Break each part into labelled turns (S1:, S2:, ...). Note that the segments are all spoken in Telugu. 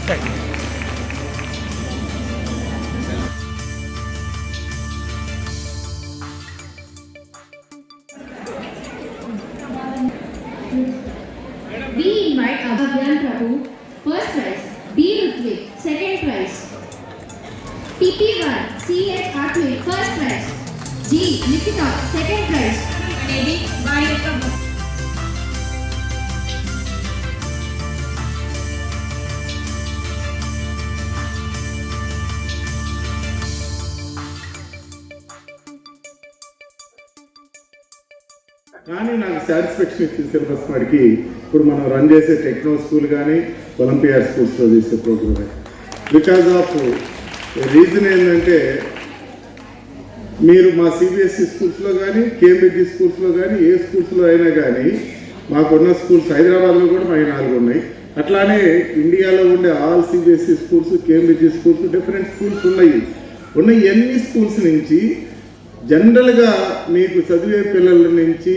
S1: We invite Abhagyan Prabhu, first prize, B. Rutvik, second prize, PP1, CH Akhil, first prize, G. Nikita, second prize, Maybe Variyaka.
S2: కానీ నాకు సాటిస్ఫాక్షన్ ఇచ్చిన సిలబస్ మరికి ఇప్పుడు మనం రన్ చేసే టెక్నో స్కూల్ కానీ ఒలింపియాడ్ స్కూల్స్లో చేసే ప్రోగ్రామ్ బికాజ్ ఆఫ్ రీజన్ ఏంటంటే మీరు మా సిబిఎస్ఈ స్కూల్స్లో కానీ కేంబ్రిడ్జ్ స్కూల్స్లో కానీ ఏ స్కూల్స్లో అయినా కానీ మాకున్న స్కూల్స్ హైదరాబాద్లో కూడా మాకు 4 ఉన్నాయి. అట్లానే ఇండియాలో ఉండే all CBSE schools Cambridge schools different schools ఉన్నాయి ఎన్ని స్కూల్స్ నుంచి జనరల్గా మీకు చదివే పిల్లల నుంచి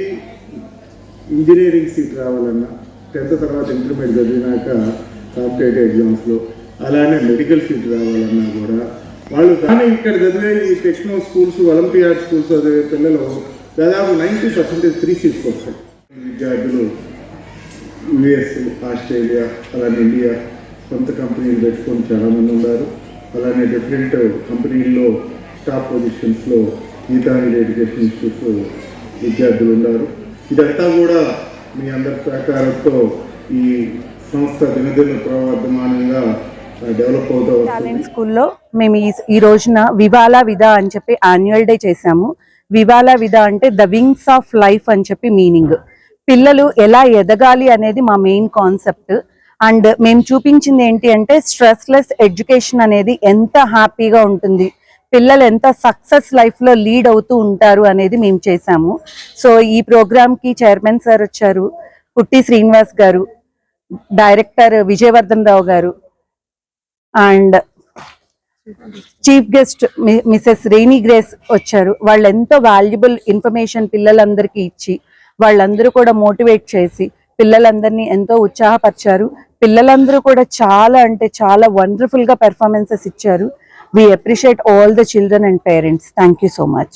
S2: ఇంజనీరింగ్ సీట్ రావాలన్నా 10th తర్వాత ఇంటర్మీడియట్ చదివినాక కాంపిటేటివ్ ఎగ్జామ్స్లో అలానే మెడికల్ సీట్ రావాలన్నా కూడా వాళ్ళు కానీ ఇక్కడ చదివే ఈ టెక్నో స్కూల్స్ ఒలింపియాడ్ స్కూల్స్ చదివే పిల్లలు దాదాపు 90% ఫ్రీ సీట్స్ వస్తాయి. విద్యార్థులు యుఎస్, ఆస్ట్రేలియా, అలానే ఇండియా సొంత కంపెనీలు పెట్టుకొని చాలామంది ఉన్నారు. అలానే డిఫరెంట్ కంపెనీల్లో టాప్ పొజిషన్స్లో గీతాంజలి ఎడ్యుకేషన్ ఇన్స్టిట్యూట్ విద్యార్థులు ఉన్నారు. ఇదంతా కూడా మీ అందరి సహకారంతో ఈ సంస్థ దినదిన ప్రవర్ధమానంగా డెవలప్ అవుతూ
S3: టాలెంట్ స్కూల్లో మేము ఈ రోజున వివాలా విదా అని చెప్పి యాన్యువల్ డే చేశాము. వివాలా విదా అంటే ద వింగ్స్ ఆఫ్ లైఫ్ అని చెప్పి మీనింగ్. పిల్లలు ఎలా ఎదగాలి అనేది మా మెయిన్ కాన్సెప్ట్. అండ్ మేము చూపించింది ఏంటి అంటే స్ట్రెస్లెస్ ఎడ్యుకేషన్ అనేది ఎంత హ్యాపీగా ఉంటుంది, పిల్లలు ఎంత సక్సెస్ లైఫ్లో లీడ్ అవుతూ ఉంటారు అనేది మేము చేశాము. సో ఈ ప్రోగ్రామ్కి చైర్మన్ సార్ వచ్చారు, పుట్టి శ్రీనివాస్ గారు, డైరెక్టర్ విజయవర్ధన్ రావు గారు and chief guest Mrs rainy grace వచ్చారు. వాళ్ళు ఎంతో వాల్యుబుల్ ఇన్ఫర్మేషన్ పిల్లలందరికీ ఇచ్చి వాళ్ళందరూ కూడా మోటివేట్ చేసి పిల్లలందరినీ ఎంతో ఉత్సాహపరిచారు. పిల్లలందరూ కూడా చాలా అంటే చాలా వండర్ఫుల్గా పెర్ఫార్మెన్సెస్ ఇచ్చారు. We appreciate all the children and parents. Thank you so much.